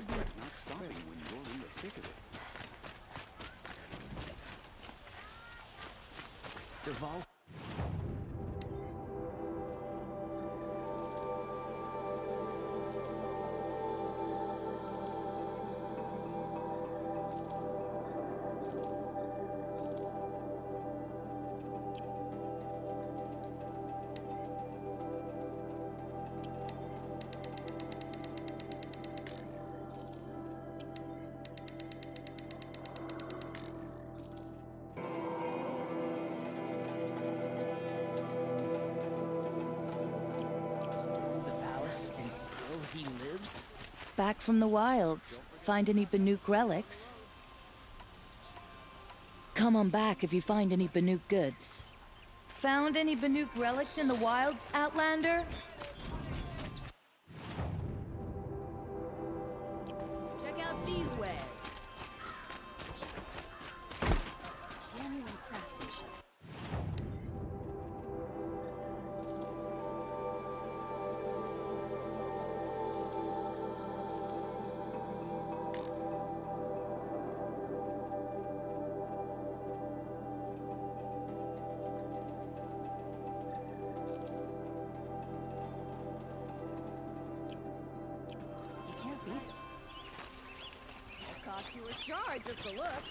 Not stopping when you're in the thick of it. Devolve. Back from the wilds. Find any Banuk relics? Come on back if you find any Banuk goods. Found any Banuk relics in the wilds, Outlander? Check out these wares. Genuine craftsmanship. You a charge just to look.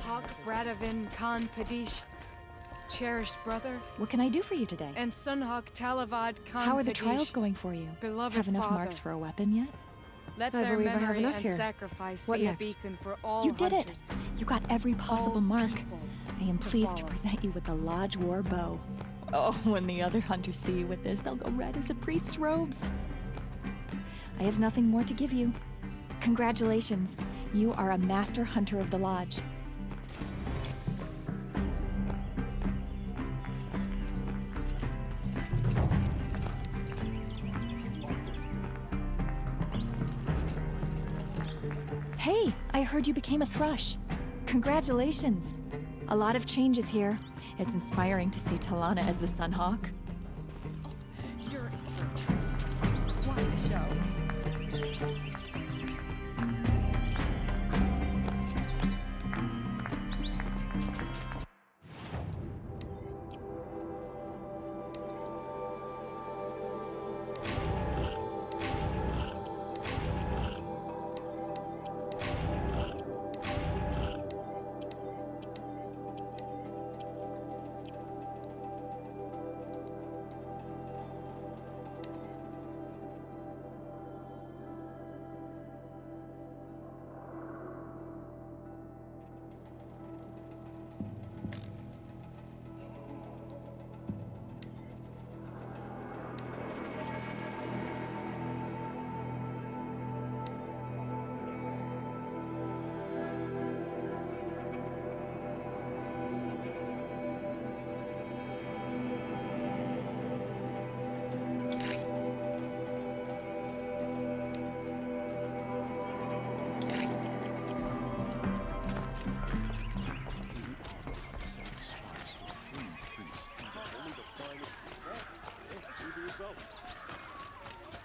Hawk Bradavin Khan Padish, cherished brother, What can I do for you today? and Sunhawk Talavad Khan How are the Padish, trials going for you? beloved Have enough father. marks for a weapon yet? Let I their believe I have memory enough and here. sacrifice What be next? a beacon for all You did it! hunters, You got every possible all mark. people I am to pleased to follow. present you with the Lodge War bow. Oh, when the other hunters see you with this, they'll go red as a priest's robes. I have nothing more to give you. Congratulations. You are a master hunter of the Lodge. Hey, I heard you became a thrush. Congratulations. A lot of changes here. It's inspiring to see Talana as the Sunhawk. You're quite the show.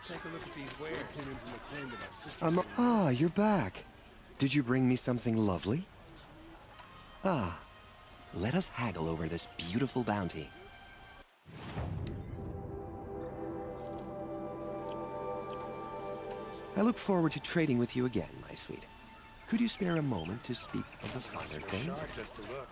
Take a look at these wares. Ah, you're back. Did you bring me something lovely? Ah, let us haggle over this beautiful bounty. I look forward to trading with you again, my sweet. Could you spare a moment to speak of the finer things? Just to look.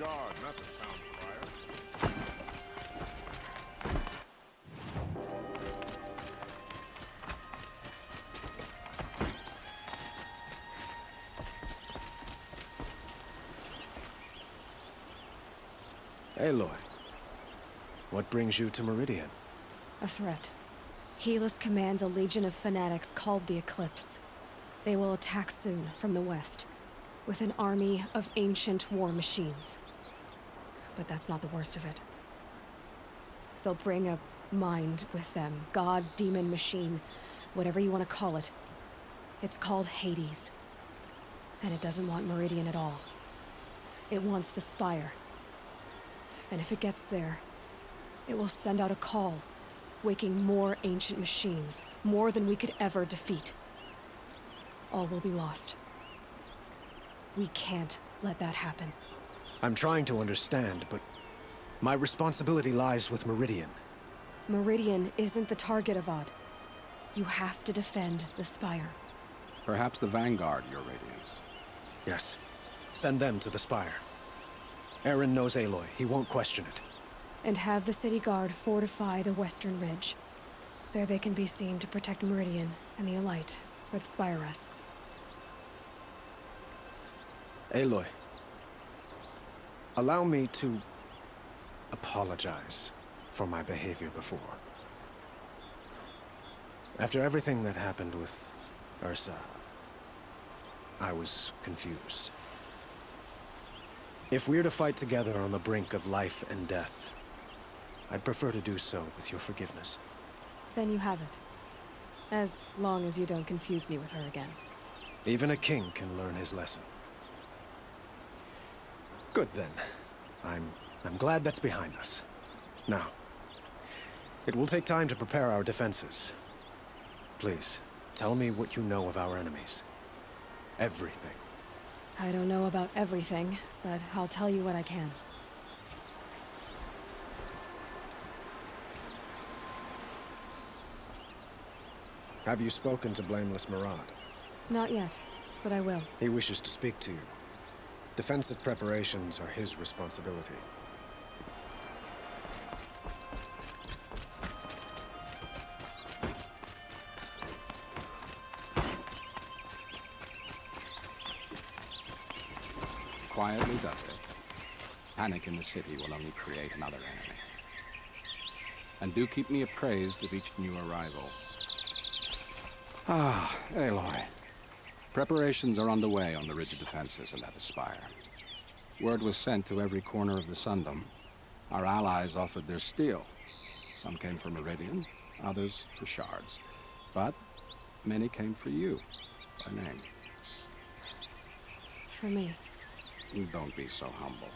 guard, not the town crier. Aloy, what brings you to Meridian? A threat. Helis commands a legion of fanatics called the Eclipse. They will attack soon from the west, with an army of ancient war machines. But that's not the worst of it. They'll bring a mind with them. God, demon, machine, whatever you want to call it. It's called Hades. And it doesn't want Meridian at all. It wants the Spire. And if it gets there, it will send out a call, waking more ancient machines, more than we could ever defeat. All will be lost. We can't let that happen. I'm trying to understand, but my responsibility lies with Meridian. Meridian isn't the target, Avad. You have to defend the Spire. Perhaps the Vanguard, Your Radiance. Yes. Send them to the Spire. Aaron knows Aloy. He won't question it. And have the city guard fortify the western ridge. There they can be seen to protect Meridian and the Elite, where the Spire rests. Aloy, allow me to apologize for my behavior before. After everything that happened with Ursa, I was confused. If we're to fight together on the brink of life and death, I'd prefer to do so with your forgiveness. Then you have it. As long as you don't confuse me with her again. Even a king can learn his lesson. Good then. I'm glad that's behind us. Now, it will take time to prepare our defenses. Please, tell me what you know of our enemies. Everything. I don't know about everything, but I'll tell you what I can. Have you spoken to Blameless Murad? Not yet, but I will. He wishes to speak to you. Defensive preparations are his responsibility. Quietly does it. Panic in the city will only create another enemy. And do keep me appraised of each new arrival. Ah, Aloy. Preparations are underway on the ridge of defenses and at the Spire. Word was sent to every corner of the Sundom. Our allies offered their steel. Some came for Meridian, others for shards. But many came for you, by name. For me. Don't be so humble.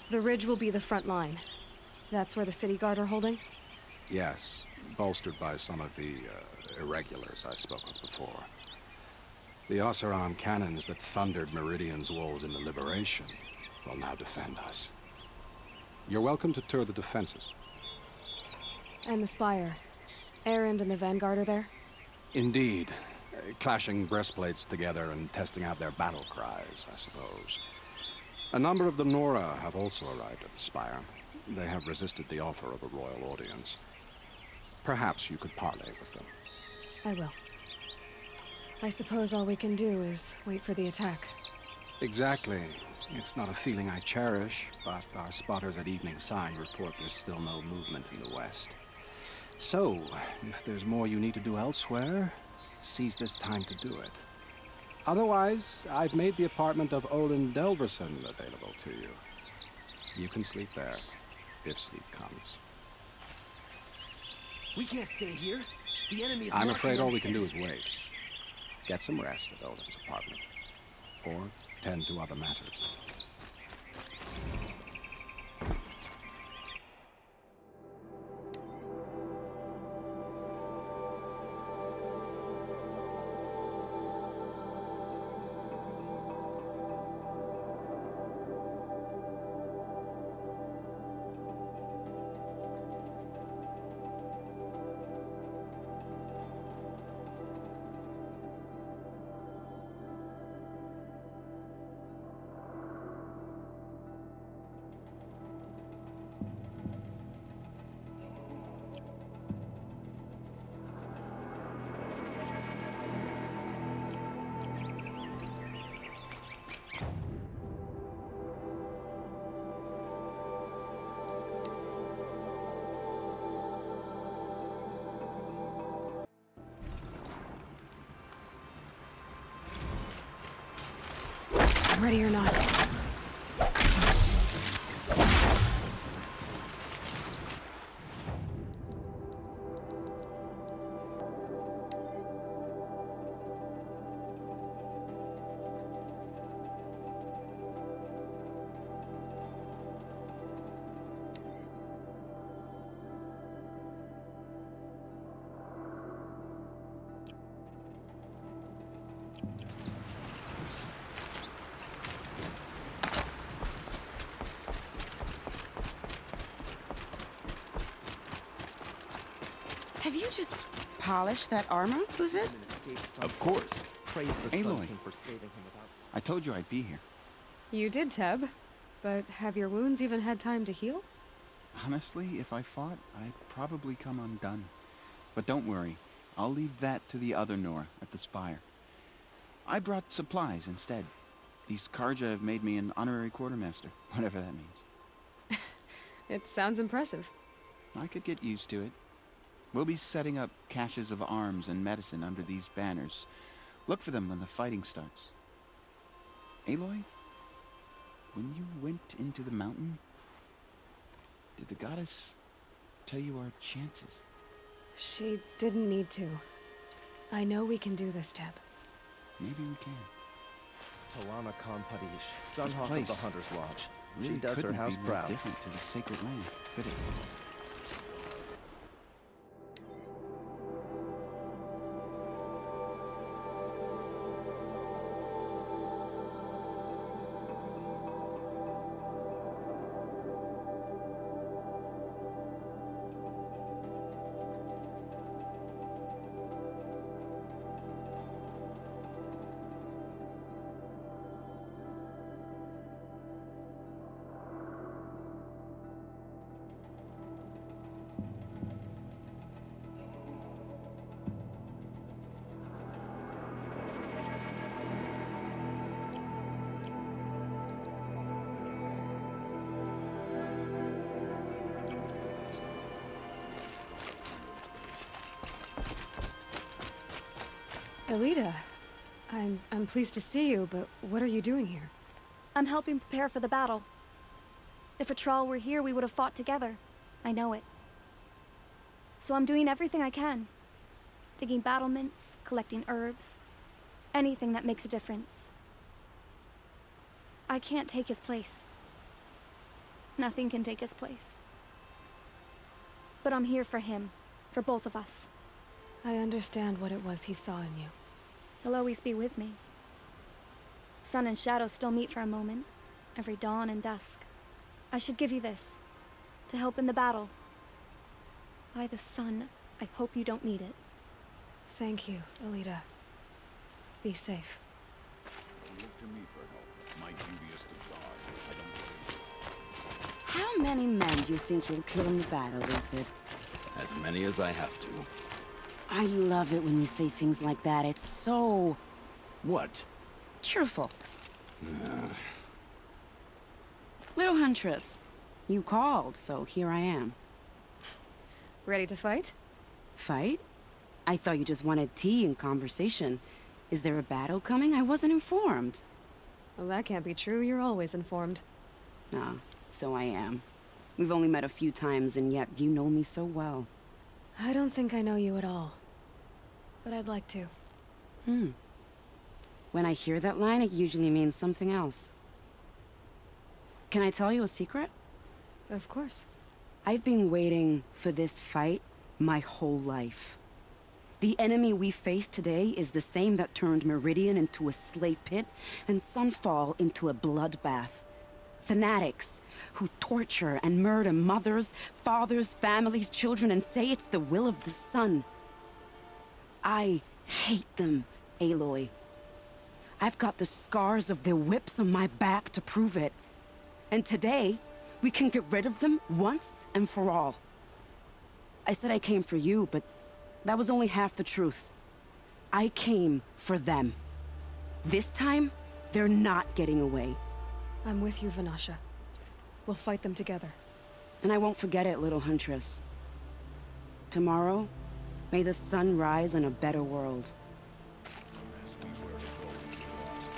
The ridge will be the front line. That's where the city guard are holding? Yes, bolstered by some of the irregulars I spoke of before. The Osseron cannons that thundered Meridian's walls in the Liberation will now defend us. You're welcome to tour the defenses. And the Spire. Erend and the Vanguard are there? Indeed. Clashing breastplates together and testing out their battle cries, I suppose. A number of the Nora have also arrived at the Spire. They have resisted the offer of a royal audience. Perhaps you could parley with them. I will. I suppose all we can do is wait for the attack. Exactly. It's not a feeling I cherish, but our spotters at Evening Sign report there's still no movement in the west. So, if there's more you need to do elsewhere, seize this time to do it. Otherwise, I've made the apartment of Olin Delverson available to you. You can sleep there, if sleep comes. We can't stay here. The enemy is I'm marching afraid on all the we can do city. is wait. Get some rest at Olin's apartment. Or tend to other matters. Ready or not. Have you just polished that armor with it? Of course. Aloy, I told you I'd be here. You did, Teb. But have your wounds even had time to heal? Honestly, if I fought, I'd probably come undone. But don't worry, I'll leave that to the other Nora at the Spire. I brought supplies instead. These Karja have made me an honorary quartermaster, whatever that means. It sounds impressive. I could get used to it. We'll be setting up caches of arms and medicine under these banners. Look for them when the fighting starts. Aloy, when you went into the mountain, did the goddess tell you our chances? She didn't need to. I know we can do this, Teb. Maybe we can. Talana Khan Padish, This Sunhawk of place the Hunter's Lodge. really She does her couldn't house be more proud. different to the sacred land, could it? Elita, I'm pleased to see you, but what are you doing here? I'm helping prepare for the battle. If a Thrall were here, we would have fought together. I know it. So I'm doing everything I can. Digging battlements, collecting herbs. Anything that makes a difference. I can't take his place. Nothing can take his place. But I'm here for him. For both of us. I understand what it was he saw in you. He'll always be with me. Sun and shadow still meet for a moment. Every dawn and dusk. I should give you this. To help in the battle. By the sun, I hope you don't need it. Thank you, Elita. Be safe. Look to me for help. My duty is to guard. I don't believe. How many men do you think you'll kill in the battle with it? As many as I have to. I love it when you say things like that. It's so... What? cheerful. Little Huntress, you called, so here I am. Ready to fight? Fight? I thought you just wanted tea and conversation. Is there a battle coming? I wasn't informed. Well, that can't be true. You're always informed. Ah, so I am. We've only met a few times, and yet you know me so well. I don't think I know you at all. But I'd like to. When I hear that line, it usually means something else. Can I tell you a secret? Of course. I've been waiting for this fight my whole life. The enemy we face today is the same that turned Meridian into a slave pit and Sunfall into a bloodbath. Fanatics who torture and murder mothers, fathers, families, children, and say it's the will of the sun. I hate them, Aloy. I've got the scars of their whips on my back to prove it. And today, we can get rid of them once and for all. I said I came for you, but that was only half the truth. I came for them. This time, they're not getting away. I'm with you, Vanasha. We'll fight them together. And I won't forget it, little Huntress. Tomorrow, may the sun rise in a better world.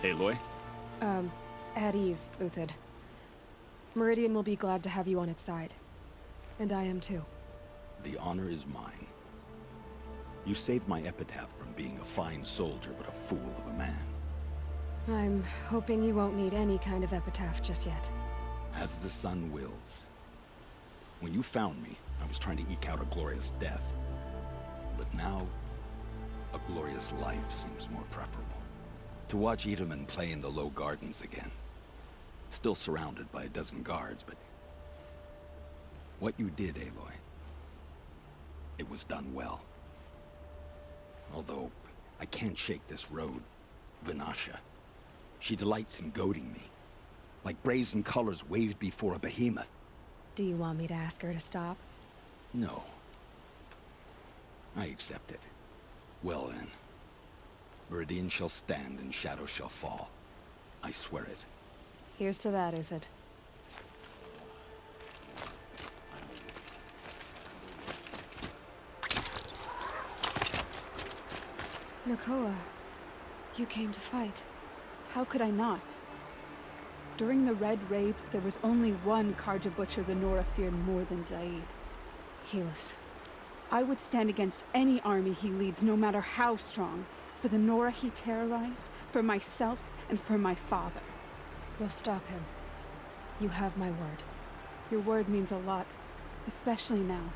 Aloy? At ease, Uthid. Meridian will be glad to have you on its side. And I am too. The honor is mine. You saved my epitaph from being a fine soldier but a fool of a man. I'm hoping you won't need any kind of epitaph just yet. As the sun wills. When you found me, I was trying to eke out a glorious death. But now, a glorious life seems more preferable. To watch Edelman play in the low gardens again. Still surrounded by a dozen guards, but... what you did, Aloy, it was done well. Although, I can't shake this road, Vinasha. She delights in goading me. Like brazen colors waved before a behemoth. Do you want me to ask her to stop? No. I accept it. Well then. Meridian shall stand and shadow shall fall. I swear it. Here's to that, Uthid. Nakoa, you came to fight. How could I not? During the Red Raids, there was only one Karja Butcher the Nora feared more than Zaid. Helis. I would stand against any army he leads, no matter how strong. For the Nora he terrorized, for myself, and for my father. We'll stop him. You have my word. Your word means a lot, especially now.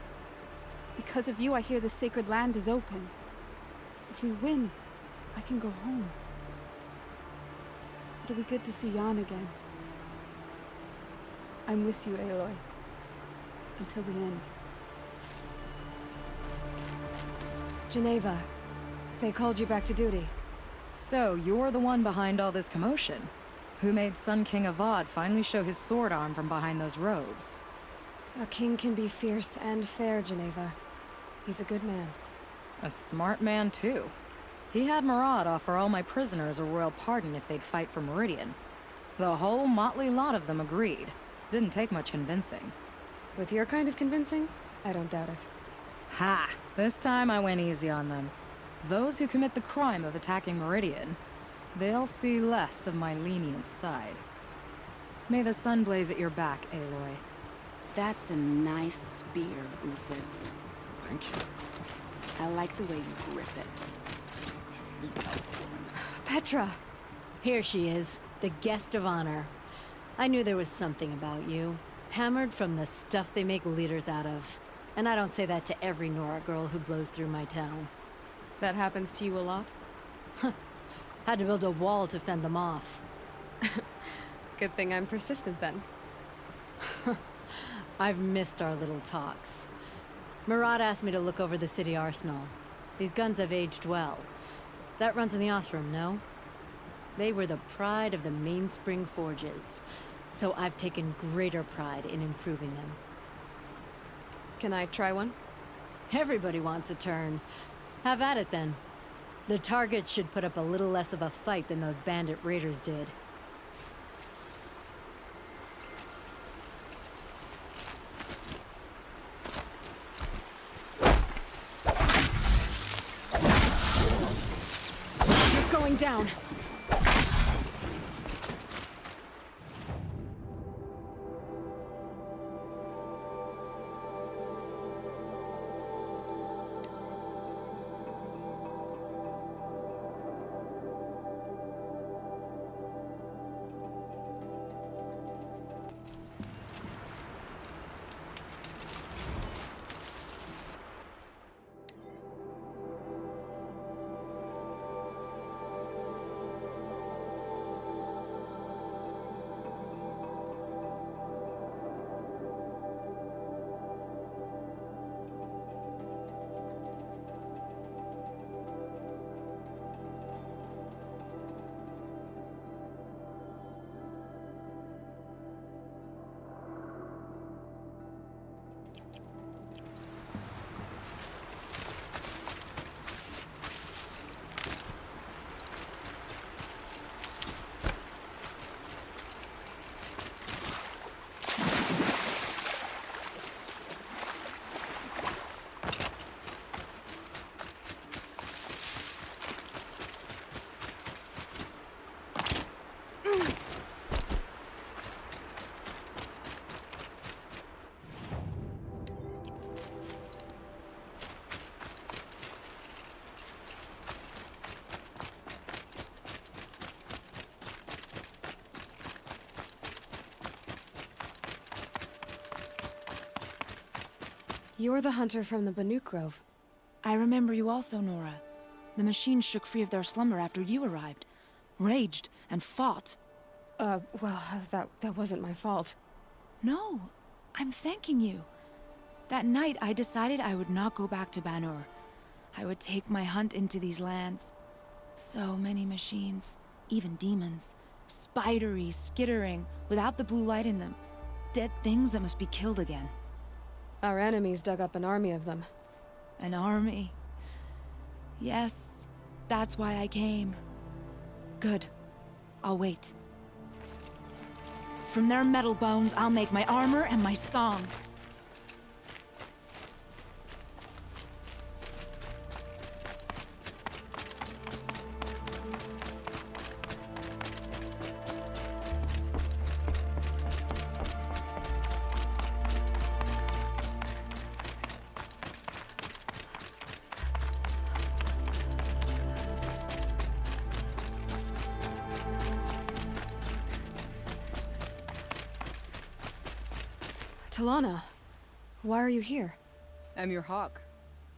Because of you, I hear the sacred land is opened. If we win, I can go home. It'll be good to see Jan again. I'm with you, Aloy. Until the end. Geneva, they called you back to duty. So, you're the one behind all this commotion? Who made Sun King Avad finally show his sword arm from behind those robes? A king can be fierce and fair, Geneva. He's a good man. A smart man, too. He had Murad offer all my prisoners a royal pardon if they'd fight for Meridian. The whole motley lot of them agreed. Didn't take much convincing. With your kind of convincing, I don't doubt it. Ha! This time I went easy on them. Those who commit the crime of attacking Meridian, they'll see less of my lenient side. May the sun blaze at your back, Aloy. That's a nice spear, Uthid. Thank you. I like the way you grip it. Petra! Here she is, the guest of honor. I knew there was something about you. Hammered from the stuff they make leaders out of. And I don't say that to every Nora girl who blows through my town. That happens to you a lot? Had to build a wall to fend them off. Good thing I'm persistent then. I've missed our little talks. Murad asked me to look over the city arsenal. These guns have aged well. That runs in the Ostrom, no? They were the pride of the Mainspring Forges. So I've taken greater pride in improving them. Can I try one? Everybody wants a turn. Have at it then. The target should put up a little less of a fight than those bandit raiders did. You're going down! You're the hunter from the Banuk Grove. I remember you also, Nora. The machines shook free of their slumber after you arrived. Raged and fought. Well, that wasn't my fault. No, I'm thanking you. That night, I decided I would not go back to Banur. I would take my hunt into these lands. So many machines, even demons. Spidery, skittering, without the blue light in them. Dead things that must be killed again. Our enemies dug up an army of them. An army? Yes, that's why I came. Good. I'll wait. From their metal bones, I'll make my armor and my song. Talana, why are you here? I'm your hawk.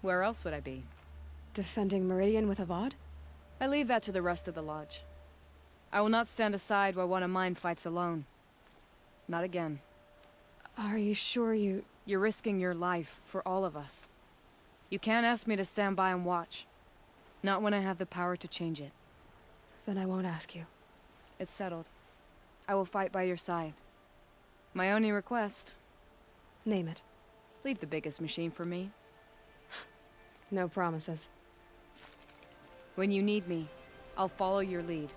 Where else would I be? Defending Meridian with Avad? I leave that to the rest of the lodge. I will not stand aside while one of mine fights alone. Not again. Are you sure you... You're risking your life for all of us. You can't ask me to stand by and watch. Not when I have the power to change it. Then I won't ask you. It's settled. I will fight by your side. My only request... Name it. Leave the biggest machine for me. No promises. When you need me, I'll follow your lead.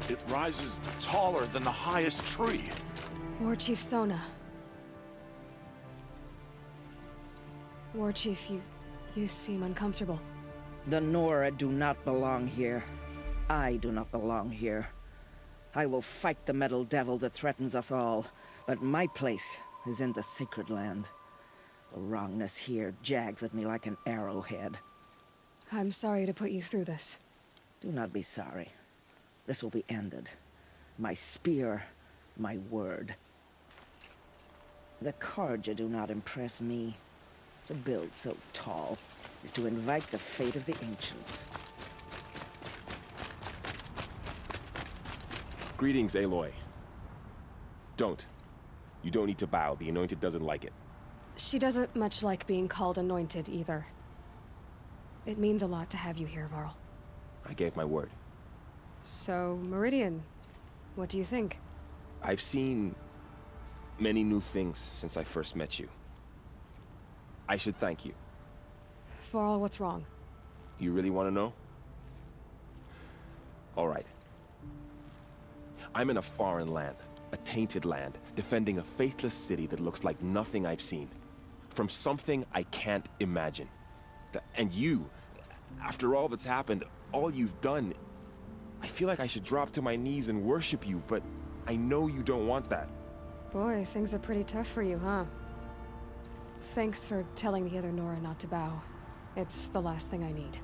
It rises taller than the highest tree. War Chief Sona. War Chief, you seem uncomfortable. The Nora do not belong here. I do not belong here. I will fight the metal devil that threatens us all, but my place is in the sacred land. The wrongness here jags at me like an arrowhead. I'm sorry to put you through this. Do not be sorry. This will be ended. My spear, my word. The Karja do not impress me. To build so tall is to invite the fate of the ancients. Greetings, Aloy. Don't. You don't need to bow. The Anointed doesn't like it. She doesn't much like being called Anointed, either. It means a lot to have you here, Varl. I gave my word. So, Meridian, what do you think? I've seen many new things since I first met you. I should thank you. Varl, what's wrong? You really want to know? All right. I'm in a foreign land, a tainted land, defending a faithless city that looks like nothing I've seen. From something I can't imagine. And you, after all that's happened, all you've done, I feel like I should drop to my knees and worship you, but I know you don't want that. Boy, things are pretty tough for you, huh? Thanks for telling the other Nora not to bow. It's the last thing I need.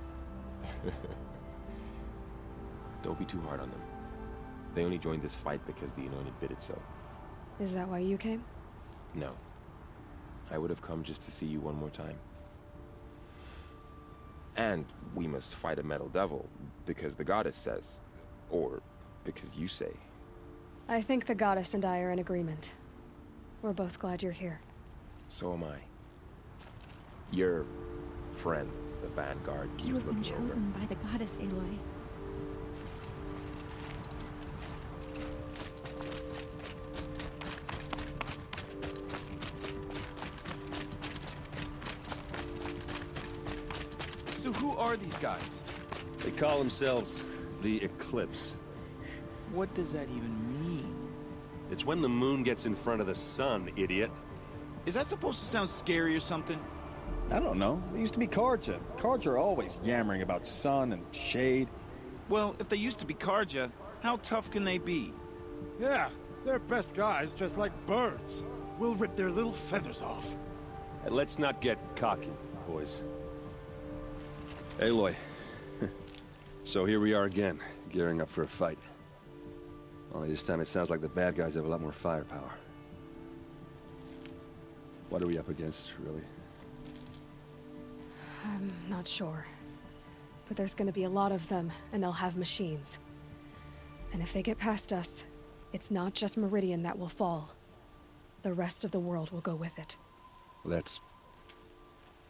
Don't be too hard on them. They only joined this fight because the Anointed bid it so. Is that why you came? No. I would have come just to see you one more time. And we must fight a metal devil, because the goddess says. Or because you say. I think the goddess and I are in agreement. We're both glad you're here. So am I. Your friend, the Vanguard, keeps You have been looking over. chosen by the goddess, Aloy. So who are these guys? They call themselves the Eclipse. What does that even mean? It's when the moon gets in front of the sun, idiot. Is that supposed to sound scary or something? I don't know. They used to be Karja. Karja are always yammering about sun and shade. Well, if they used to be Karja, how tough can they be? Yeah, they're best guys dressed like birds. We'll rip their little feathers off. Hey, let's not get cocky, boys. Aloy. So here we are again, gearing up for a fight. Only this time it sounds like the bad guys have a lot more firepower. What are we up against, really? I'm not sure. But there's gonna be a lot of them, and they'll have machines. And if they get past us, it's not just Meridian that will fall. The rest of the world will go with it. Well, that's...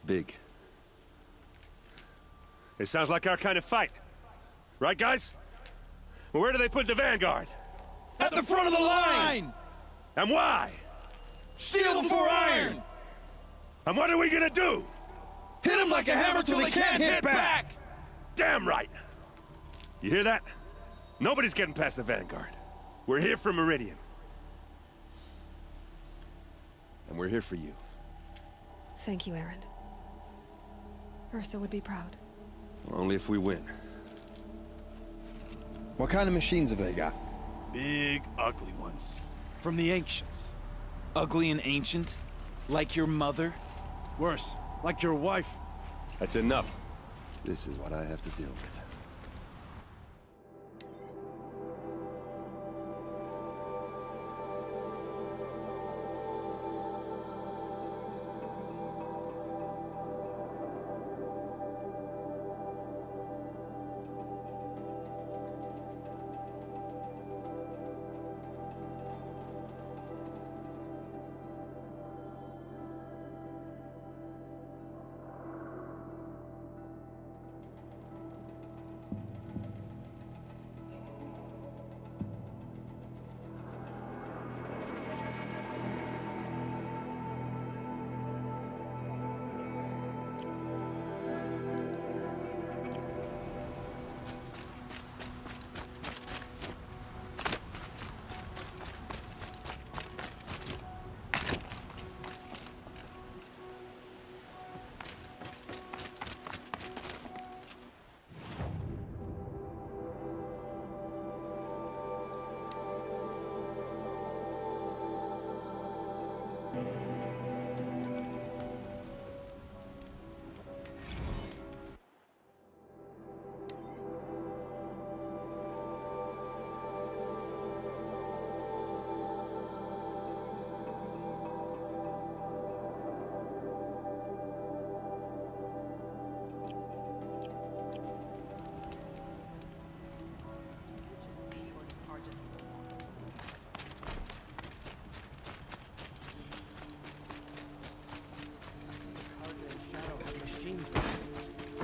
big. It sounds like our kind of fight. Right, guys? Well, where do they put the Vanguard? At the front of the line! And why? Steel before iron! And what are we gonna do? Hit them like a hammer till they can't hit back! Damn right! You hear that? Nobody's getting past the Vanguard. We're here for Meridian. And we're here for you. Thank you, Erend. Ursa would be proud. Only if we win. What kind of machines have they got? Big, ugly ones. From the ancients. Ugly and ancient? Like your mother? Worse, like your wife. That's enough. This is what I have to deal with.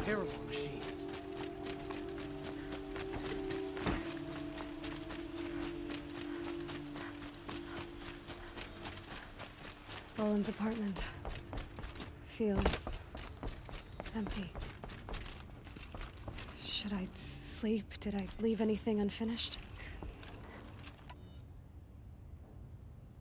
Terrible machines. Roland's apartment feels empty. Should I sleep? Did I leave anything unfinished?